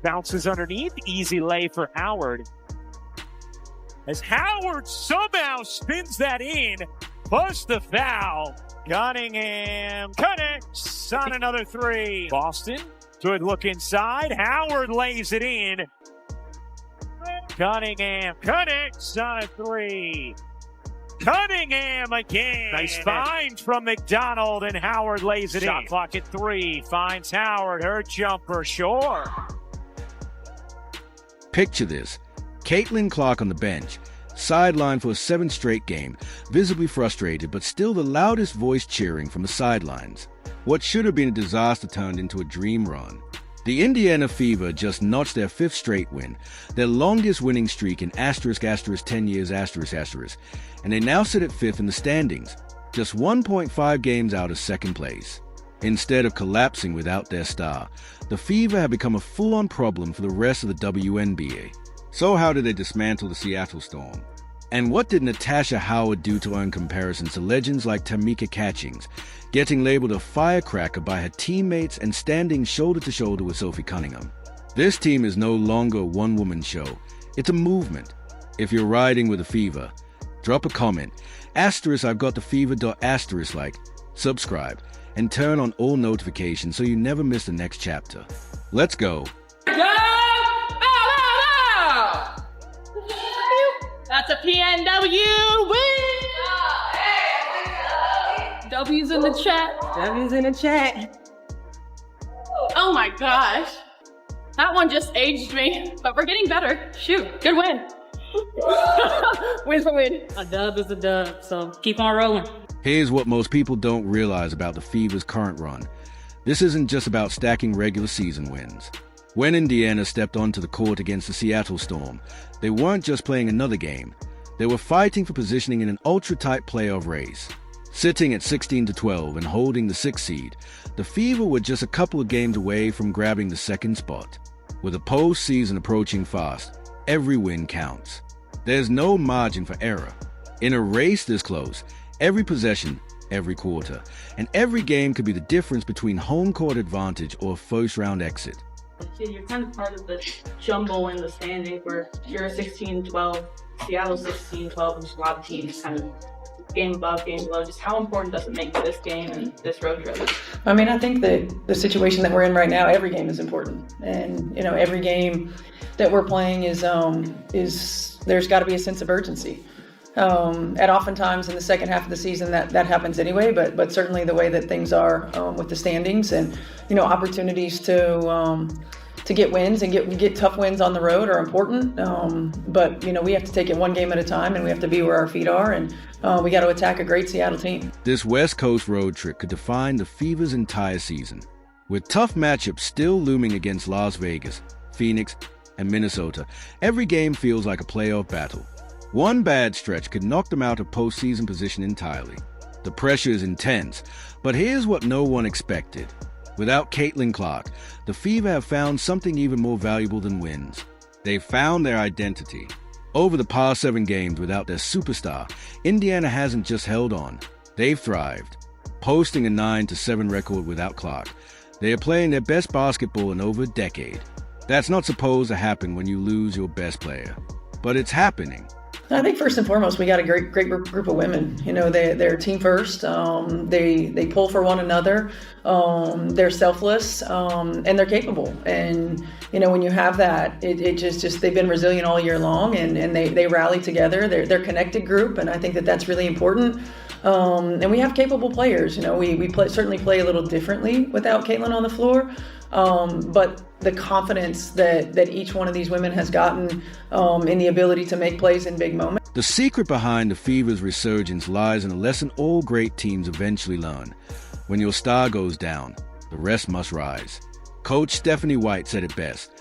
Bounces underneath. Easy lay for Howard. As Howard somehow spins that in. Plus the foul. Cunningham connects on another three. Boston, good look inside. Howard lays it in. Cunningham connects on a three. Cunningham again. Nice find from McDonald, and Howard lays it in. Shot clock at 3. Finds Howard. Her jumper, sure. Picture this. Caitlin Clark on the bench, sidelined for a 7th straight game, visibly frustrated, but still the loudest voice cheering from the sidelines. What should have been a disaster turned into a dream run. The Indiana Fever just notched their 5th straight win, their longest winning streak in **** 10 years ****, and they now sit at 5th in the standings, just 1.5 games out of 2nd place. Instead of collapsing without their star, the Fever have become a full-on problem for the rest of the WNBA. So how did they dismantle the Seattle Storm? And what did Natasha Howard do to earn comparisons to legends like Tamika Catchings, getting labeled a firecracker by her teammates and standing shoulder-to-shoulder with Sophie Cunningham? This team is no longer a one-woman show. It's a movement. If you're riding with the Fever, drop a comment, I've got the fever. Like, subscribe, and turn on all notifications so you never miss the next chapter. Let's go. That's a PNW win! W's in the chat. W's in the chat. Oh my gosh. That one just aged me, but we're getting better. Shoot, good win. Win's a win. A dub is a dub, so keep on rolling. Here's what most people don't realize about the Fever's current run. This isn't just about stacking regular season wins. When Indiana stepped onto the court against the Seattle Storm, they weren't just playing another game. They were fighting for positioning in an ultra-tight playoff race. Sitting at 16-12 and holding the 6th seed, the Fever were just a couple of games away from grabbing the 2nd spot. With the postseason approaching fast, every win counts. There's no margin for error. In a race this close, every possession, every quarter, and every game could be the difference between home court advantage or a first-round exit. You're kind of part of the jumble in the standing where you're 16-12, Seattle 16-12, and a lot of teams kind of game above, game below. Just how important does it make this game and this road trip? I mean, I think that the situation that we're in right now, every game is important. And, every game that we're playing is there's got to be a sense of urgency. And oftentimes in the second half of the season that happens anyway, but certainly the way that things are with the standings and, opportunities to get wins and get tough wins on the road are important. But we have to take it one game at a time, and we have to be where our feet are, and we got to attack a great Seattle team. This West Coast road trip could define the Fever's entire season. With tough matchups still looming against Las Vegas, Phoenix, and Minnesota, every game feels like a playoff battle. One bad stretch could knock them out of postseason position entirely. The pressure is intense, but here's what no one expected. Without Caitlin Clark, the Fever have found something even more valuable than wins. They've found their identity. Over the past 7 games without their superstar, Indiana hasn't just held on. They've thrived. Posting a 9-7 record without Clark, they are playing their best basketball in over a decade. That's not supposed to happen when you lose your best player, but it's happening. I think first and foremost, we got a great group of women. They're team first. They pull for one another. They're selfless, and they're capable. And when you have that, it just they've been resilient all year long, and they rally together. They're a connected group, and I think that's really important. And we have capable players. We certainly play a little differently without Caitlin on the floor. But the confidence that each one of these women has gotten in the ability to make plays in big moments. The secret behind the Fever's resurgence lies in a lesson all great teams eventually learn. When your star goes down, the rest must rise. Coach Stephanie White said it best.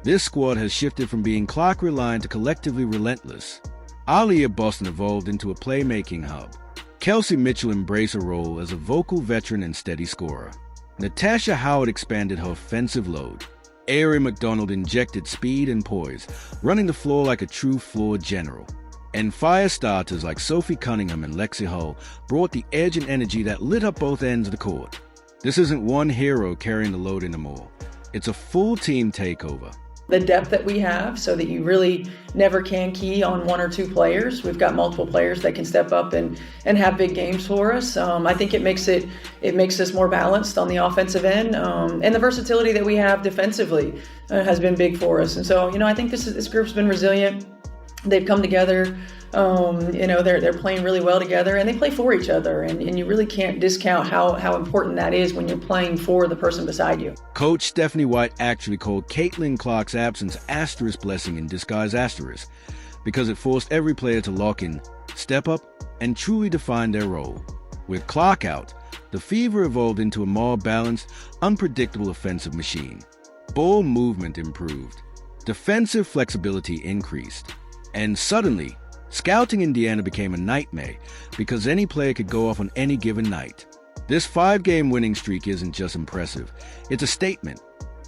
This squad has shifted from being Clark-reliant to collectively relentless. Aliyah Boston evolved into a playmaking hub. Kelsey Mitchell embraced a role as a vocal veteran and steady scorer. Natasha Howard expanded her offensive load. Aari McDonald injected speed and poise, running the floor like a true floor general. And fire starters like Sophie Cunningham and Lexi Hull brought the edge and energy that lit up both ends of the court. This isn't one hero carrying the load anymore. It's a full team takeover. the depth that we have so that you really never can key on one or two players. We've got multiple players that can step up and have big games for us. I think it makes us more balanced on the offensive end, and the versatility that we have defensively has been big for us. And so, I think this group's been resilient. They've come together. They're playing really well together, and they play for each other, and you really can't discount how important that is when you're playing for the person beside you. Coach Stephanie White actually called Caitlin Clark's absence asterisk blessing in disguise asterisk, because it forced every player to lock in, step up, and truly define their role. With Clark out, the Fever evolved into a more balanced, unpredictable offensive machine. Ball movement improved, defensive flexibility increased, and suddenly, scouting Indiana became a nightmare because any player could go off on any given night. This 5-game winning streak isn't just impressive, it's a statement.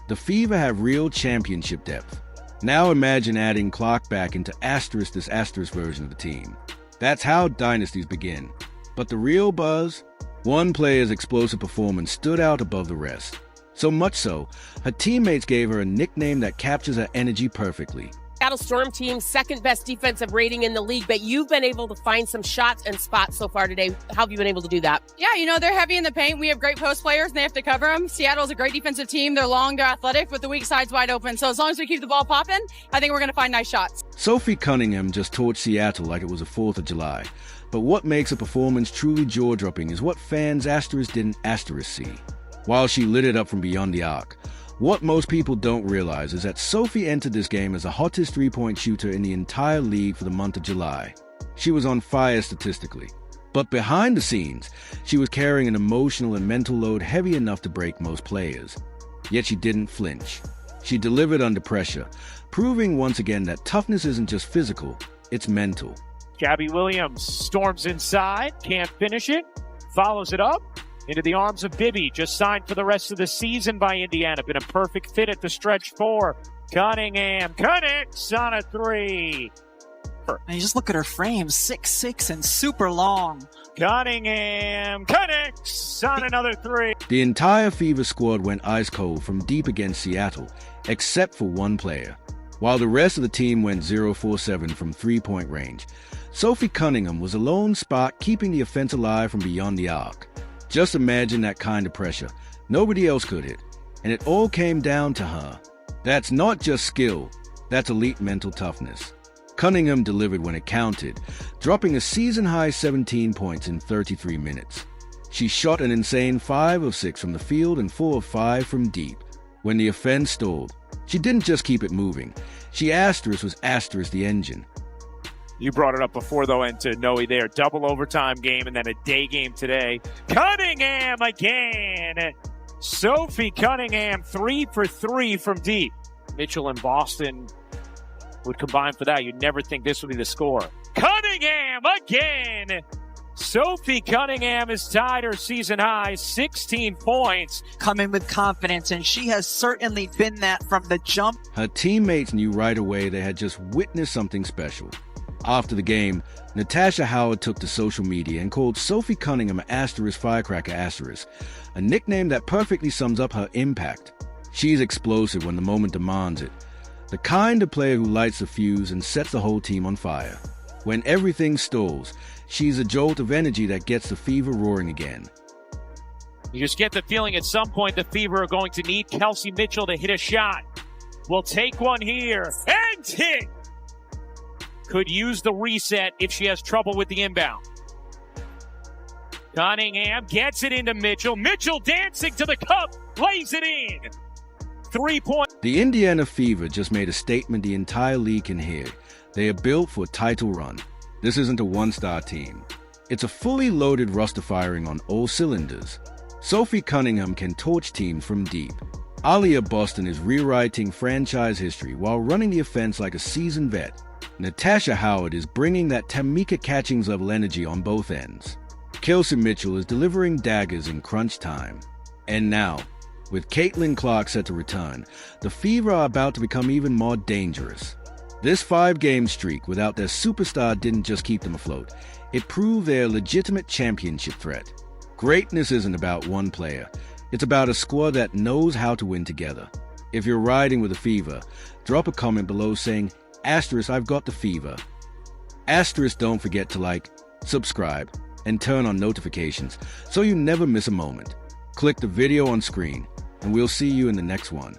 The Fever have real championship depth. Now imagine adding Clark back into this asterisk version of the team. That's how dynasties begin. But the real buzz? One player's explosive performance stood out above the rest. So much so, her teammates gave her a nickname that captures her energy perfectly. Seattle Storm team's second best defensive rating in the league, but you've been able to find some shots and spots so far today. How have you been able to do that? Yeah, they're heavy in the paint. We have great post players, and they have to cover them. Seattle's a great defensive team. They're long, they're athletic, with the weak sides wide open. So as long as we keep the ball popping, I think we're going to find nice shots. Sophie Cunningham just torched Seattle like it was the 4th of July. But what makes a performance truly jaw-dropping is what fans didn't see. While she lit it up from beyond the arc, what most people don't realize is that Sophie entered this game as the hottest three-point shooter in the entire league for the month of July. She was on fire statistically. But behind the scenes, she was carrying an emotional and mental load heavy enough to break most players. Yet she didn't flinch. She delivered under pressure, proving once again that toughness isn't just physical, it's mental. Gabby Williams storms inside, can't finish it, follows it up. Into the arms of Bibby, just signed for the rest of the season by Indiana. Been a perfect fit at the stretch 4. Cunningham connects on a 3. And you just look at her frame, 6'6" and super long. Cunningham connects on another 3. The entire Fever squad went ice cold from deep against Seattle, except for one player. While the rest of the team went 0-4-7 from three-point range, Sophie Cunningham was a lone spark keeping the offense alive from beyond the arc. Just imagine that kind of pressure. Nobody else could hit. And it all came down to her. That's not just skill, that's elite mental toughness. Cunningham delivered when it counted, dropping a season-high 17 points in 33 minutes. She shot an insane 5 of 6 from the field and 4 of 5 from deep. When the offense stalled, she didn't just keep it moving. She was the engine. You brought it up before, though, and to Noe there. Double overtime game and then a day game today. Cunningham again. Sophie Cunningham, 3 for 3 from deep. Mitchell and Boston would combine for that. You'd never think this would be the score. Cunningham again. Sophie Cunningham has tied her season high, 16 points. Come in with confidence, and she has certainly been that from the jump. Her teammates knew right away they had just witnessed something special. After the game, Natasha Howard took to social media and called Sophie Cunningham Firecracker a nickname that perfectly sums up her impact. She's explosive when the moment demands it. The kind of player who lights the fuse and sets the whole team on fire. When everything stalls, she's a jolt of energy that gets the Fever roaring again. You just get the feeling at some point the Fever are going to need Kelsey Mitchell to hit a shot. We'll take one here and hit. Could use the reset if she has trouble with the inbound. Cunningham gets it into Mitchell. Mitchell dancing to the cup, lays it in. 3 point. The Indiana Fever just made a statement the entire league can hear. They are built for a title run. This isn't a one-star team. It's a fully loaded roster firing on all cylinders. Sophie Cunningham can torch teams from deep. Aliyah Boston is rewriting franchise history while running the offense like a seasoned vet. Natasha Howard is bringing that Tamika Catchings level energy on both ends. Kelsey Mitchell is delivering daggers in crunch time. And now, with Caitlin Clark set to return, the Fever are about to become even more dangerous. This 5-game streak without their superstar didn't just keep them afloat. It proved they're a legitimate championship threat. Greatness isn't about one player. It's about a squad that knows how to win together. If you're riding with a fever, drop a comment below saying, *I've got the fever. Don't forget to like, subscribe, and turn on notifications so you never miss a moment. Click the video on screen, and we'll see you in the next one.